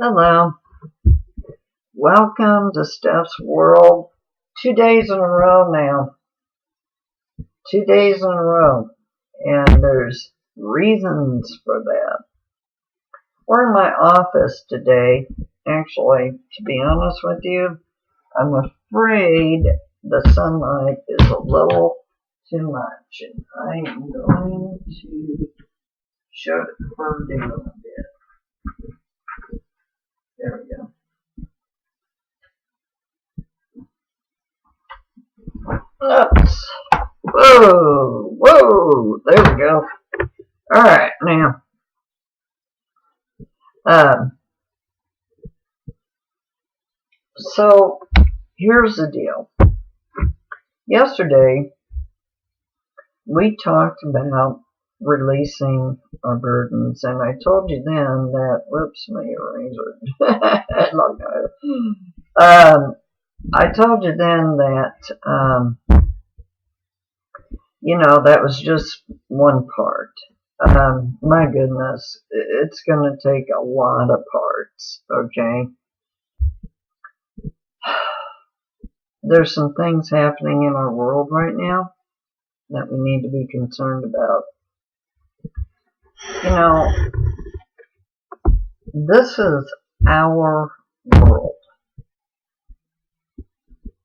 Hello, welcome to Steph's World. 2 days in a row now. 2 days in a row. And there's reasons for that. We're in my office today. Actually, to be honest with you, I'm afraid the sunlight is a little too much. And I am going to shut her down a bit. There we go. Oops. Whoa, there we go. Alright, now, so here's the deal. Yesterday, we talked about releasing our burdens, and I told you then that, whoops, my eraser. I told you then that, that was just one part. My goodness, it's going to take a lot of parts, okay? There's some things happening in our world right now that we need to be concerned about. This is our world.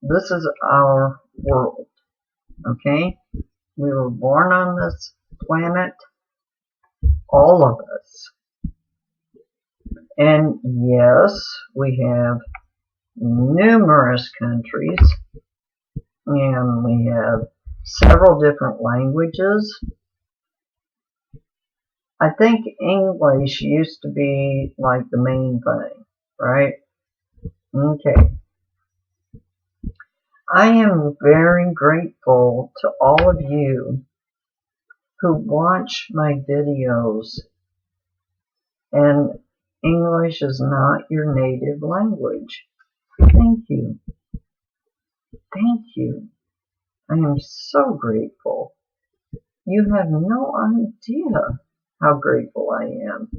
This is our world, okay? We were born on this planet, all of us. And yes, we have numerous countries, and we have several different languages. I think English used to be like the main thing, right? Okay. I am very grateful to all of you who watch my videos, and English is not your native language. Thank you. Thank you. I am so grateful. You have no idea how grateful I am.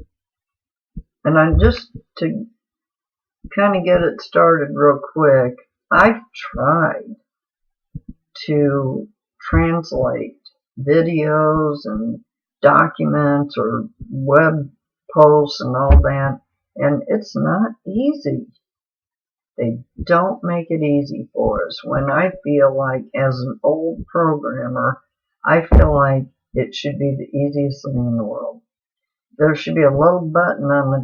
And I'm just to kind of get it started real quick, I've tried to translate videos and documents or web posts and all that, and it's not easy. They don't make it easy for us. When I feel like, as an old programmer, I feel like it should be the easiest thing in the world. There should be a little button on the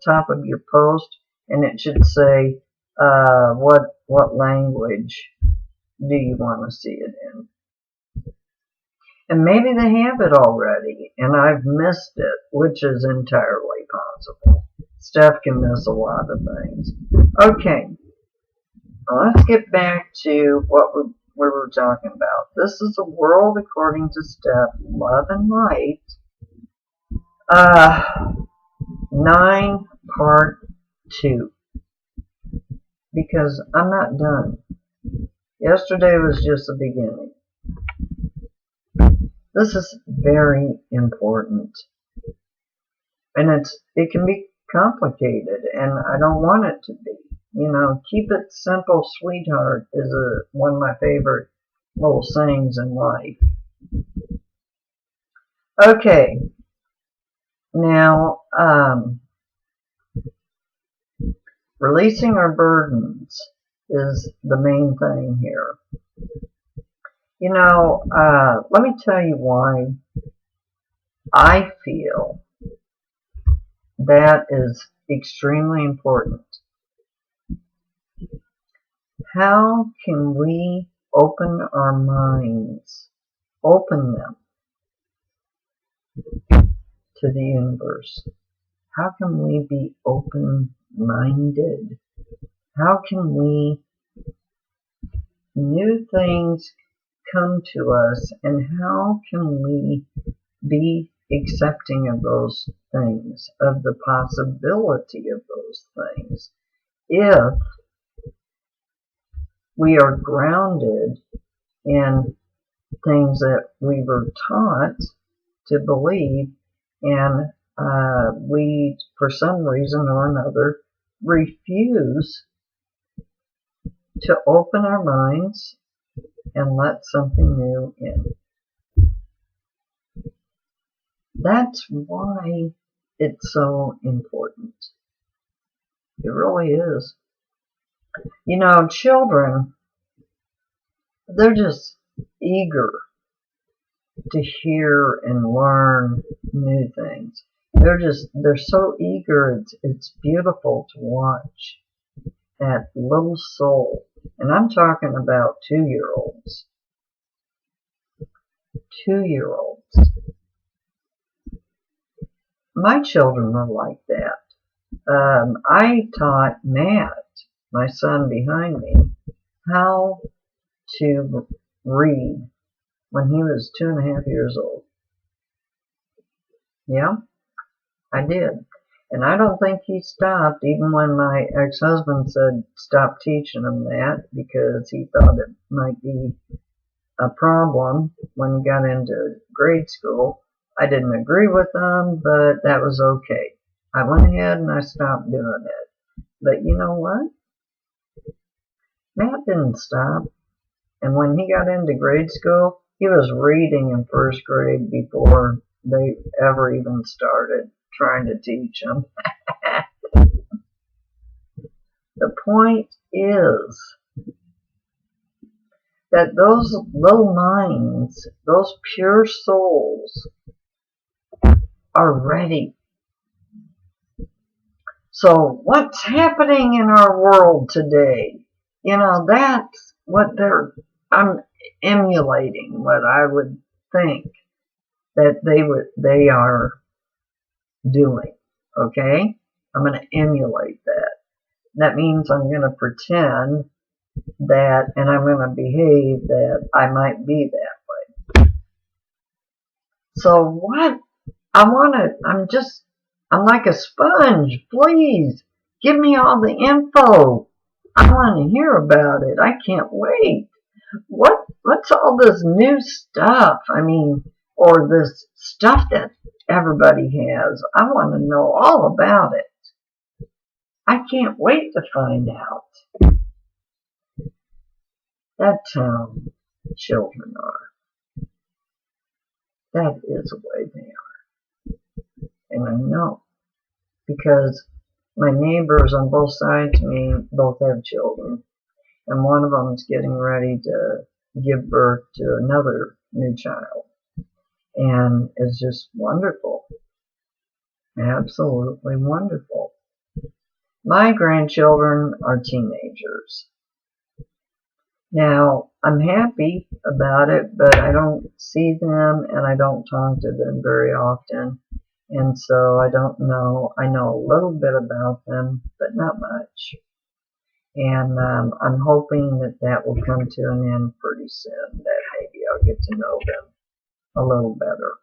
top of your post, and it should say, what language do you want to see it in? And maybe they have it already, and I've missed it, which is entirely possible. Steph can miss a lot of things. Okay, let's get back to what we were talking about. This is a world according to Steph, love and light. 9 part 2. Because I'm not done. Yesterday was just the beginning. This is very important. And it can be complicated, and I don't want it to be. Keep it simple, sweetheart, is one of my favorite little sayings in life. Okay. Now, releasing our burdens is the main thing here. Let me tell you why I feel that is extremely important. How can we open our minds, open them to the universe? How can we be open-minded? How can new things come to us, and how can we be accepting of those things, of the possibility of those things, if we are grounded in things that we were taught to believe and we, for some reason or another, refuse to open our minds and let something new in. That's why it's so important. It really is. You know, children, they're just eager to hear and learn new things. They're so eager. It's beautiful to watch that little soul. And I'm talking about 2-year-olds. 2-year-olds. My children are like that. I taught Matt, my son behind me, how to read when he was 2.5 years old. Yeah, I did. And I don't think he stopped, even when my ex-husband said stop teaching him that because he thought it might be a problem when he got into grade school. I didn't agree with him, but that was okay. I went ahead and I stopped doing it. But you know what? Matt didn't stop. And when he got into grade school, he was reading in first grade before they ever even started trying to teach him. The point is that those little minds, those pure souls, are ready. So what's happening in our world today? You know, that's what I'm emulating what I would think that they are doing. Okay? I'm going to emulate that. That means I'm going to pretend that, and I'm going to behave that I might be that way. So what? I'm like a sponge. Please, give me all the info. I want to hear about it. I can't wait. What's all this new stuff? I mean, or this stuff that everybody has. I want to know all about it. I can't wait to find out. That's how children are. That is the way they are. And I know. Because my neighbors on both sides of me both have children. And one of them is getting ready to give birth to another new child. And it's just wonderful. Absolutely wonderful. My grandchildren are teenagers. Now, I'm happy about it, but I don't see them and I don't talk to them very often. And so I don't know. I know a little bit about them, but not much. And I'm hoping that will come to an end pretty soon, that maybe I'll get to know them a little better.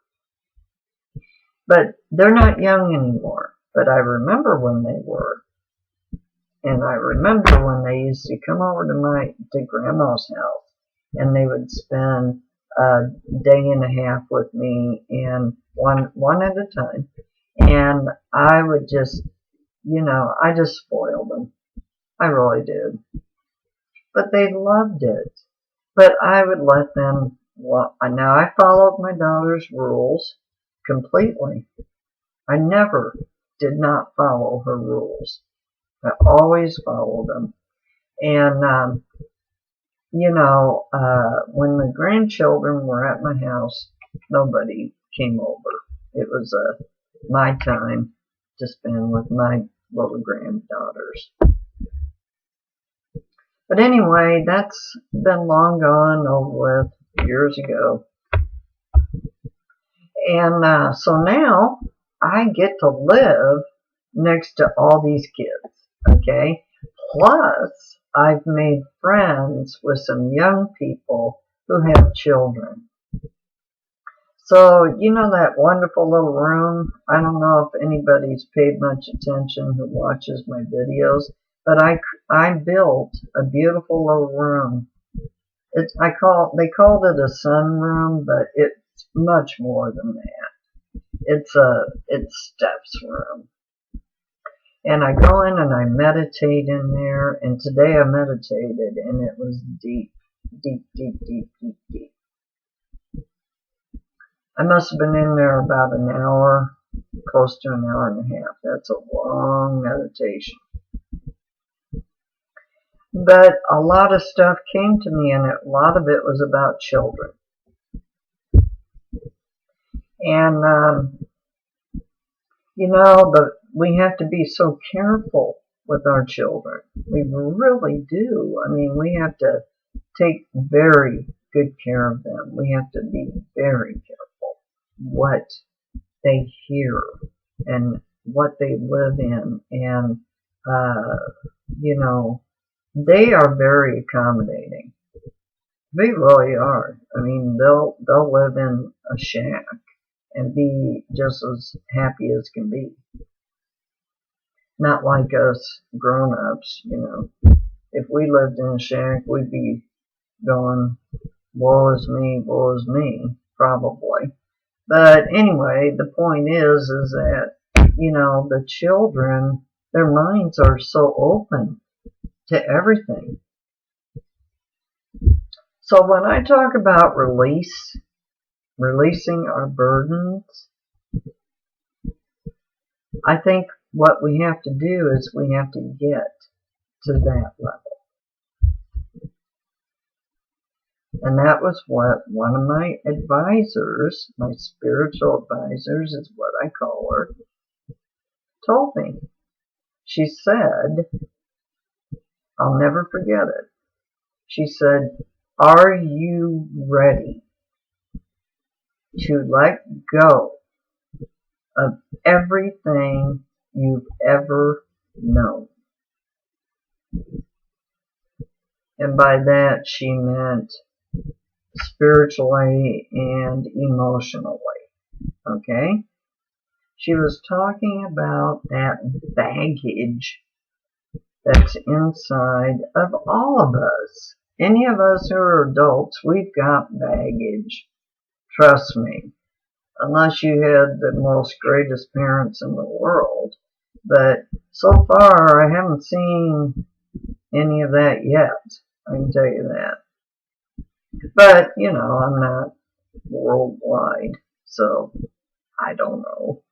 But they're not young anymore. But I remember when they were. And I remember when they used to come over to Grandma's house, and they would spend a day and a half with me, and one at a time. And I would just, I just spoiled them. I really did. But they loved it. But I would let them. Now I followed my daughter's rules completely. I never did not follow her rules. I always followed them. And, when the grandchildren were at my house, nobody came over. It was my time to spend with my little granddaughters. But anyway, that's been long gone, over with, years ago. And so now I get to live next to all these kids, okay? Plus, I've made friends with some young people who have children. So, that wonderful little room? I don't know if anybody's paid much attention who watches my videos, but I built a beautiful little room. They called it a sunroom, but it's much more than that. It's Steph's room. And I go in and I meditate in there, and today I meditated, and it was deep, deep, deep, deep, deep, deep. I must have been in there about an hour, close to an hour and a half. That's a long meditation. But a lot of stuff came to me, and a lot of it was about children. And, we have to be so careful with our children. We really do. I mean, we have to take very good care of them. We have to be very careful what they hear and what they live in. And, they are very accommodating. They really are. I mean, they'll live in a shack and be just as happy as can be. Not like us grown-ups, If we lived in a shack, we'd be going, woe is me, probably. But anyway, the point is that, the children, their minds are so open to everything. So when I talk about releasing our burdens, I think what we have to do is we have to get to that level. And that was what one of my advisors, my spiritual advisors is what I call her, told me. She said, I'll never forget it. She said, are you ready to let go of everything you've ever known? And by that she meant spiritually and emotionally. Okay? She was talking about that baggage that's inside of all of us. Any of us who are adults, we've got baggage. Trust me. Unless you had the most greatest parents in the world. But so far, I haven't seen any of that yet. I can tell you that. But, I'm not worldwide, so I don't know.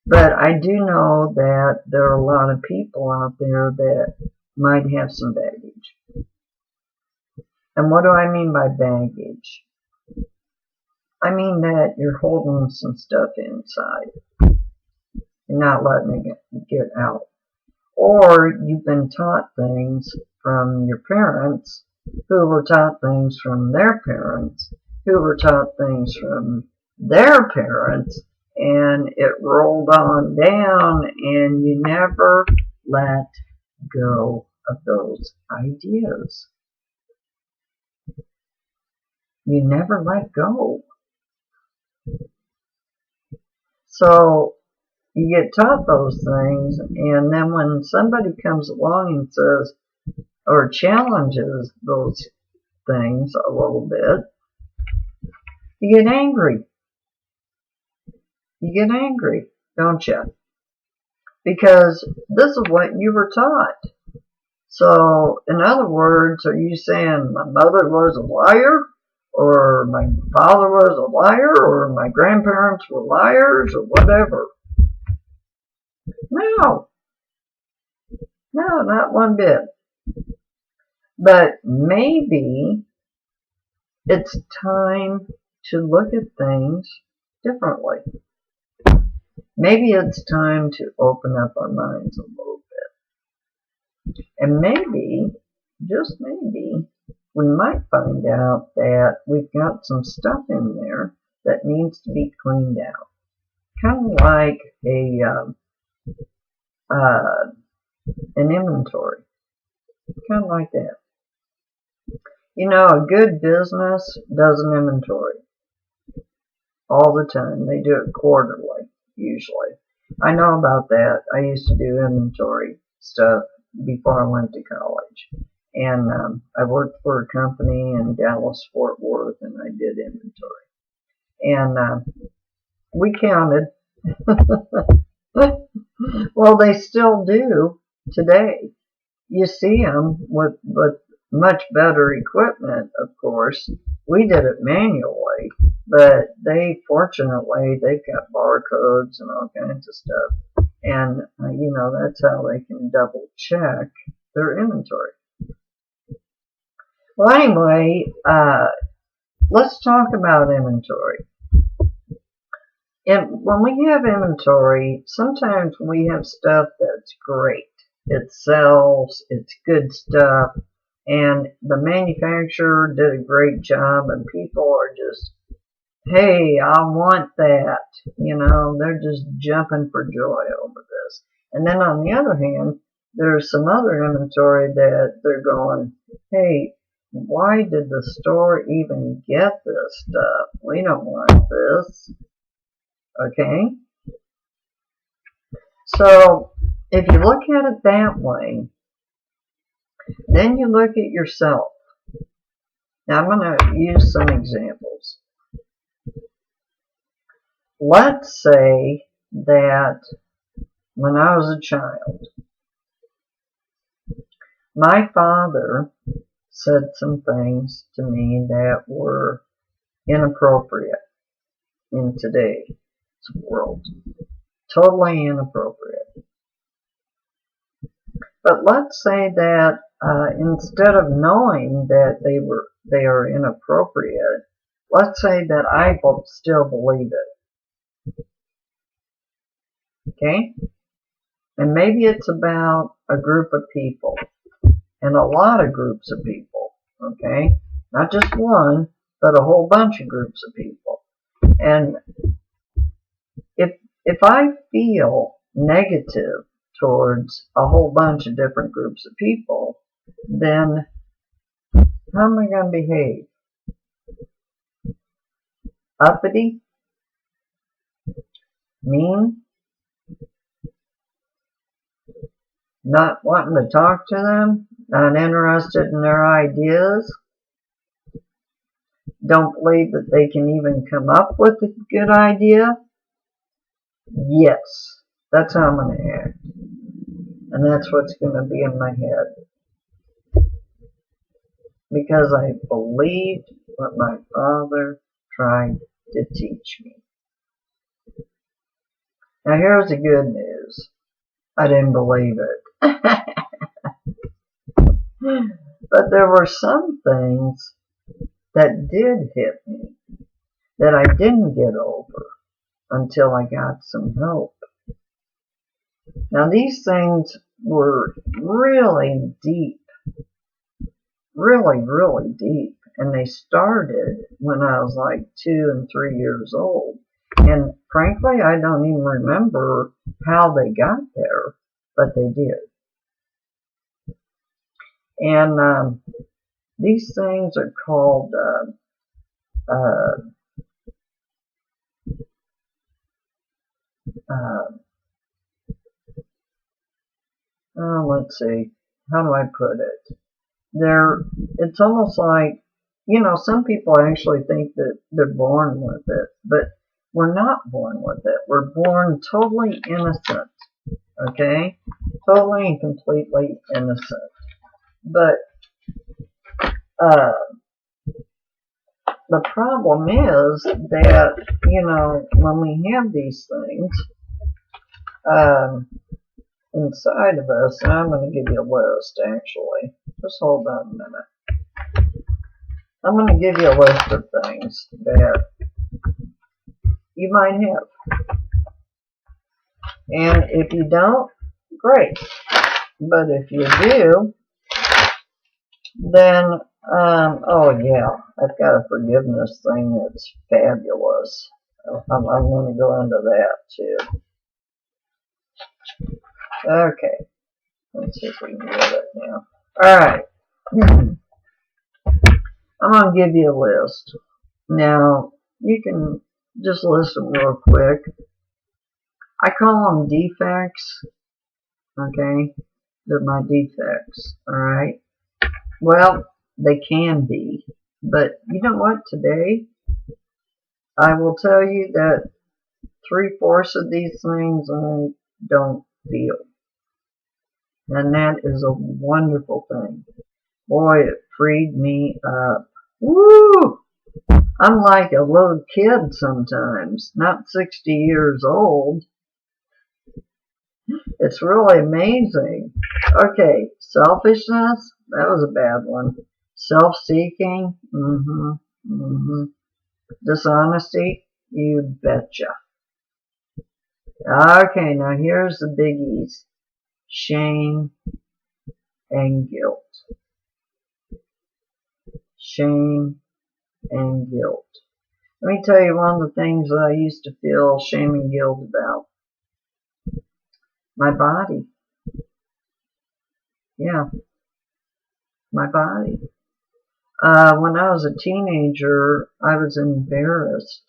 But I do know that there are a lot of people out there that might have some baggage. And what do I mean by baggage? I mean that you're holding some stuff inside. You're not letting it get out. Or you've been taught things from your parents who were taught things from their parents who were taught things from their parents, and it rolled on down, and you never let go of those ideas. You never let go. So you get taught those things, and then when somebody comes along and says, or challenges those things a little bit, you get angry. You get angry, don't you? Because this is what you were taught. So, in other words, are you saying my mother was a liar? Or my father was a liar? Or my grandparents were liars? Or whatever? No. No, not one bit. But maybe it's time to look at things differently. Maybe it's time to open up our minds a little bit. And maybe, just maybe, we might find out that we've got some stuff in there that needs to be cleaned out. Kind of like an inventory. Kind of like that. A good business does an inventory all the time. They do it quarterly, usually. I know about that. I used to do inventory stuff before I went to college. And I worked for a company in Dallas, Fort Worth, and I did inventory. And we counted Well, they still do today. You see them with much better equipment, of course. We did it manually, but fortunately, they've got barcodes and all kinds of stuff. And, that's how they can double check their inventory. Well, anyway, let's talk about inventory. When we have inventory, sometimes we have stuff that's great. It sells, it's good stuff, and the manufacturer did a great job, and people are just, hey, I want that. They're just jumping for joy over this. And then on the other hand, there's some other inventory that they're going, hey, why did the store even get this stuff? We don't want this. Okay? So, if you look at it that way, then you look at yourself. Now, I'm going to use some examples. Let's say that when I was a child, my father said some things to me that were inappropriate in today's world. Totally inappropriate. But let's say that instead of knowing that they are inappropriate, let's say that I still believe it. Okay? And maybe it's about a group of people, and a lot of groups of people. Okay? Not just one, but a whole bunch of groups of people. And if I feel negative towards a whole bunch of different groups of people, then how am I going to behave? Uppity? Mean? Not wanting to talk to them? Not interested in their ideas? Don't believe that they can even come up with a good idea? Yes, that's how I'm going to act. And that's what's going to be in my head. Because I believed what my father tried to teach me. Now here's the good news. I didn't believe it. But there were some things that did hit me that I didn't get over until I got some help. Now these things were really deep. Really, really deep. And they started when I was like 2 and 3 years old. And frankly, I don't even remember how they got there, but they did. And these things are called, let's see, how do I put it? It's almost like, some people actually think that they're born with it, but we're not born with it. We're born totally innocent, okay? Totally and completely innocent. But the problem is that, when we have these things inside of us, and I'm going to give you a list, actually. Just hold on a minute. I'm going to give you a list of things that you might have. And if you don't, great. But if you do, then, oh yeah, I've got a forgiveness thing that's fabulous. I'm going to go into that too. Okay. Let's see if we can get it now. Alright. I'm going to give you a list. Now, you can just listen real quick. I call them defects. Okay? They're my defects. Alright? Well, they can be. But you know what? Today, I will tell you that 3/4 of these things I don't feel. And that is a wonderful thing. Boy, it freed me up. Woo! I'm like a little kid sometimes, not 60 years old. It's really amazing. Okay, selfishness, that was a bad one. Self-seeking, dishonesty, you betcha. Okay, now here's the biggies. Shame and guilt. Shame and guilt. Let me tell you one of the things that I used to feel shame and guilt about. My body. Yeah, my body. When I was a teenager, I was embarrassed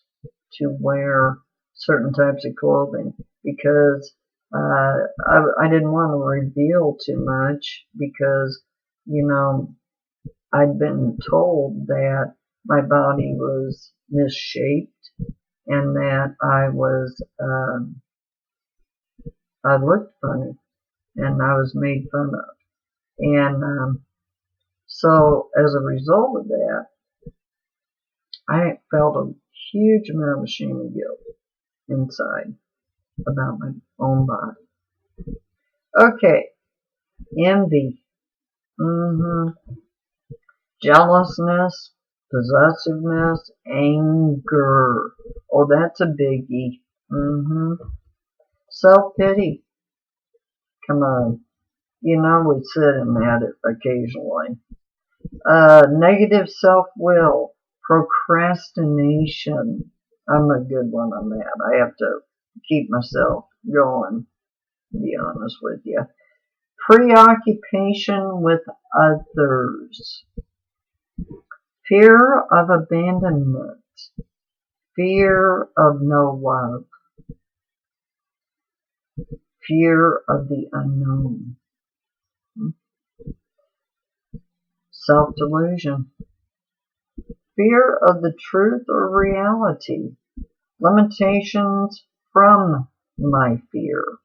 to wear certain types of clothing because I didn't want to reveal too much because, you know, I'd been told that my body was misshaped and that I looked funny and I was made fun of. And so as a result of that, I felt a huge amount of shame and guilt inside about my own body. Okay, envy, jealousness, possessiveness, anger. Oh, that's a biggie. Self-pity. Come on. You know we sit in that occasionally. Negative self-will. Procrastination. I'm a good one on that. I have to keep myself going, to be honest with you. Preoccupation with others. Fear of abandonment. Fear of no love. Fear of the unknown. Self-delusion. Fear of the truth or reality. Limitations from my fear.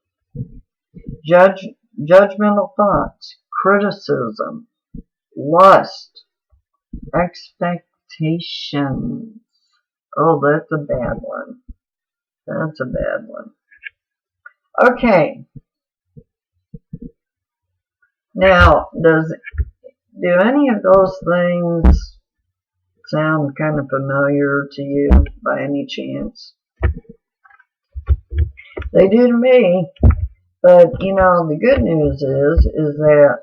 Judgmental thoughts. Criticism. Lust. Expectations. Oh, that's a bad one. That's a bad one. Okay. Now, do any of those things sound kind of familiar to you by any chance? They do to me, but you know, the good news is that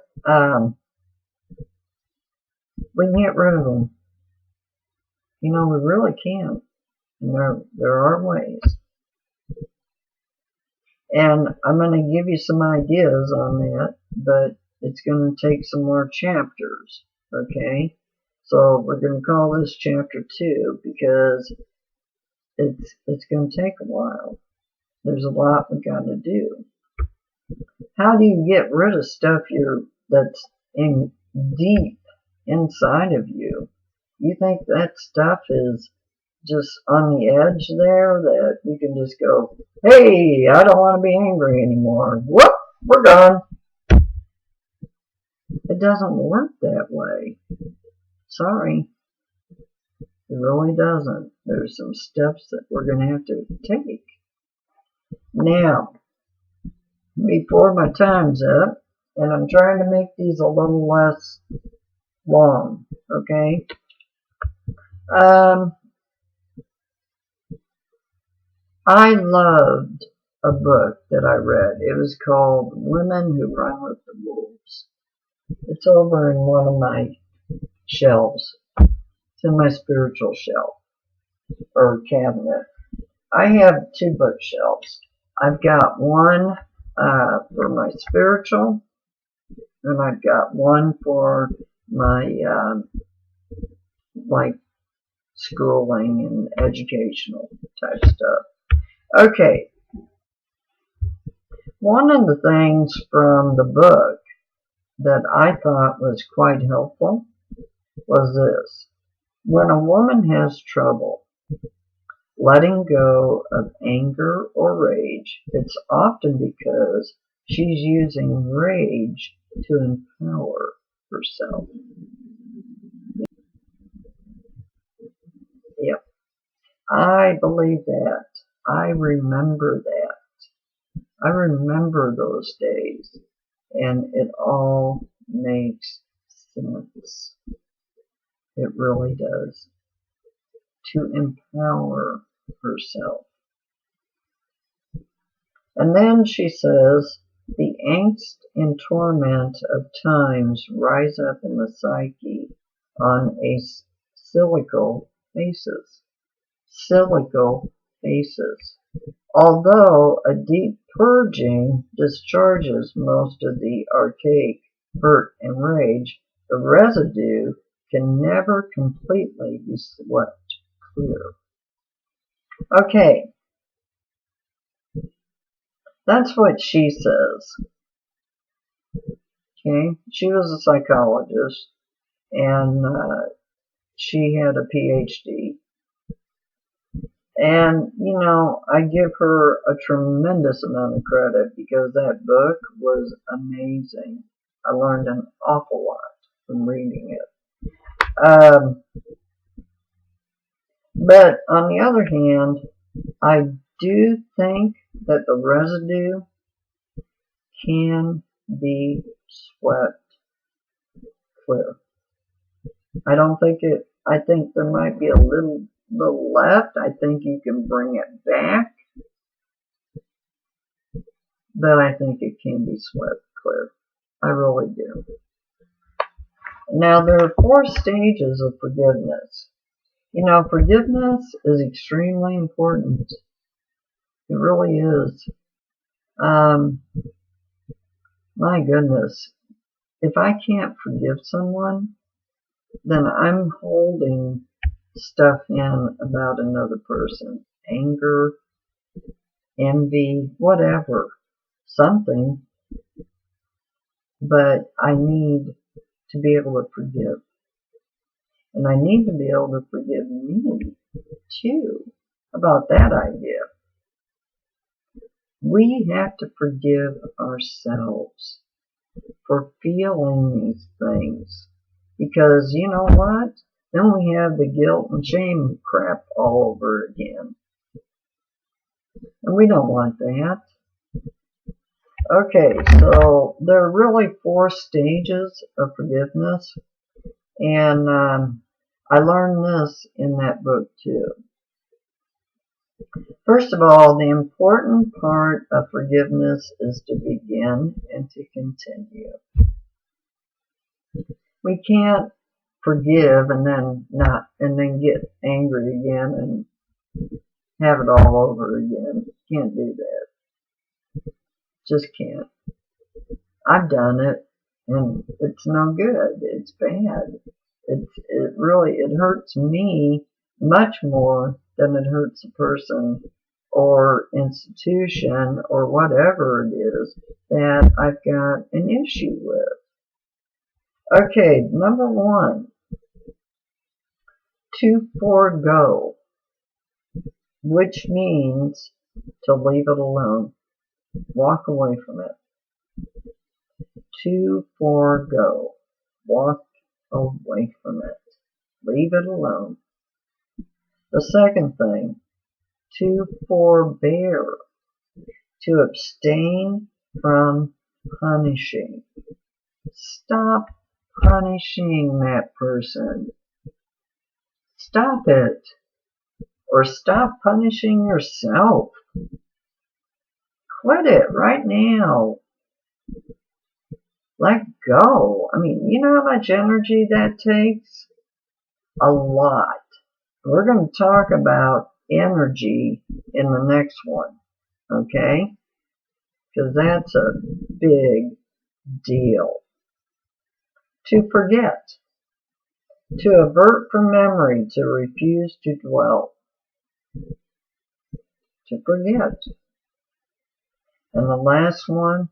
we can get rid of them. You know, we really can. And there are ways. And I'm going to give you some ideas on that, but it's going to take some more chapters, okay? So we're going to call this chapter 2 because it's going to take a while. There's a lot we got to do. How do you get rid of stuff that's in deep inside of you? You think that stuff is just on the edge there that you can just go, hey, I don't want to be angry anymore. Whoop, we're gone. It doesn't work that way. Sorry. It really doesn't. There's some steps that we're going to have to take. Now, before my time's up, and I'm trying to make these a little less long, okay? I loved a book that I read. It was called Women Who Run with the Wolves. It's over in one of my shelves. It's in my spiritual shelf or cabinet. I have 2 bookshelves. I've got one for my spiritual, and I've got one for my like schooling and educational type stuff. Okay. One of the things from the book that I thought was quite helpful was this. When a woman has trouble, letting go of anger or rage. It's often because she's using rage to empower herself. Yep, I believe that. I remember that. I remember those days, and it all makes sense. It really does. To empower herself. And then she says, the angst and torment of times rise up in the psyche on a cyclical basis. Cyclical basis. Although a deep purging discharges most of the archaic hurt and rage, the residue can never completely be swept clear. Okay, that's what she says. Okay, she was a psychologist, and she had a PhD. And, you know, I give her a tremendous amount of credit because that book was amazing. I learned an awful lot from reading it. But on the other hand, I do think that the residue can be swept clear. I don't think it, I think there might be a little left. I think you can bring it back, but I think it can be swept clear. I really do. Now, there are 4 stages of forgiveness. You know, forgiveness is extremely important. It really is. My goodness, if I can't forgive someone, then I'm holding stuff in about another person. Anger, envy, whatever. Something. But I need to be able to forgive. And I need to be able to forgive me, too, about that idea. We have to forgive ourselves for feeling these things. Because, you know what? Then we have the guilt and shame crap all over again. And we don't want that. Okay, so there are really 4 stages of forgiveness. And I learned this in that book too. First of all, the important part of forgiveness is to begin and to continue. We can't forgive and then get angry again and have it all over again. Can't do that. Just can't. I've done it, and it's no good. It's bad. It hurts me much more than it hurts a person or institution or whatever it is that I've got an issue with. Okay, number 1, to forego, which means to leave it alone. Walk away from it. To forego. Walk away from it. Leave it alone. The second thing, to forbear. To abstain from punishing. Stop punishing that person. Stop it. Or stop punishing yourself. Quit it right now. Let go. I mean, you know how much energy that takes? A lot. We're going to talk about energy in the next one, okay? Because that's a big deal. To forget. To avert from memory, to refuse to dwell. To forget. And the last one,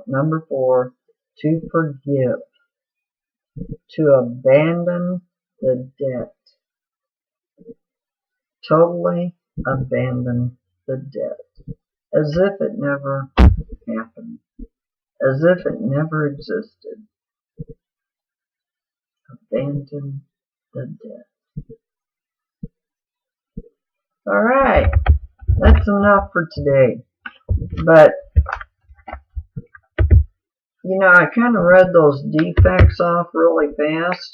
number 4, to forgive. To abandon the debt. totally abandon the debt, as if it never happened, as if it never existed. Abandon the debt. All right, that's enough for today. But you know, I kind of read those defects off really fast,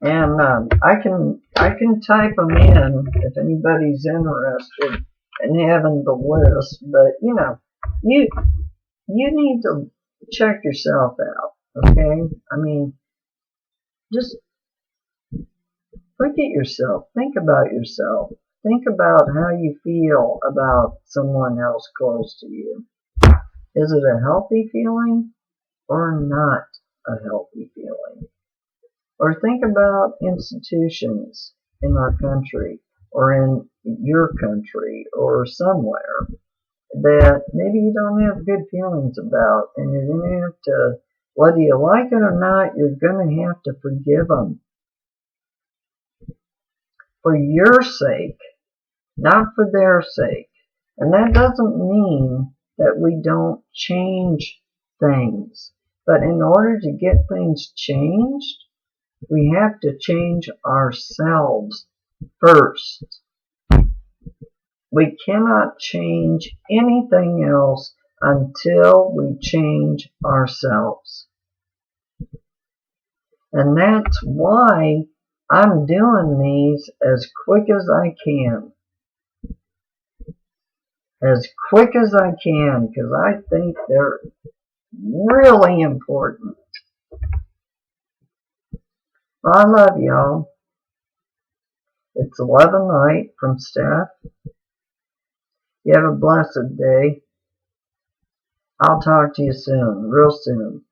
and I can type them in if anybody's interested in having the list. But you know, you need to check yourself out. Okay, I mean, just look at yourself. Think about yourself. Think about how you feel about someone else close to you. Is it a healthy feeling or not a healthy feeling? Or think about institutions in our country or in your country or somewhere that maybe you don't have good feelings about, and you're going to have to, whether you like it or not, you're going to have to forgive them for your sake, not for their sake. And that doesn't mean that we don't change things. But in order to get things changed, we have to change ourselves first. We cannot change anything else until we change ourselves. And that's why I'm doing these as quick as I can. As quick as I can, because I think they're really important. Well, I love y'all. It's 11 night from Steph. You have a blessed day. I'll talk to you soon, real soon.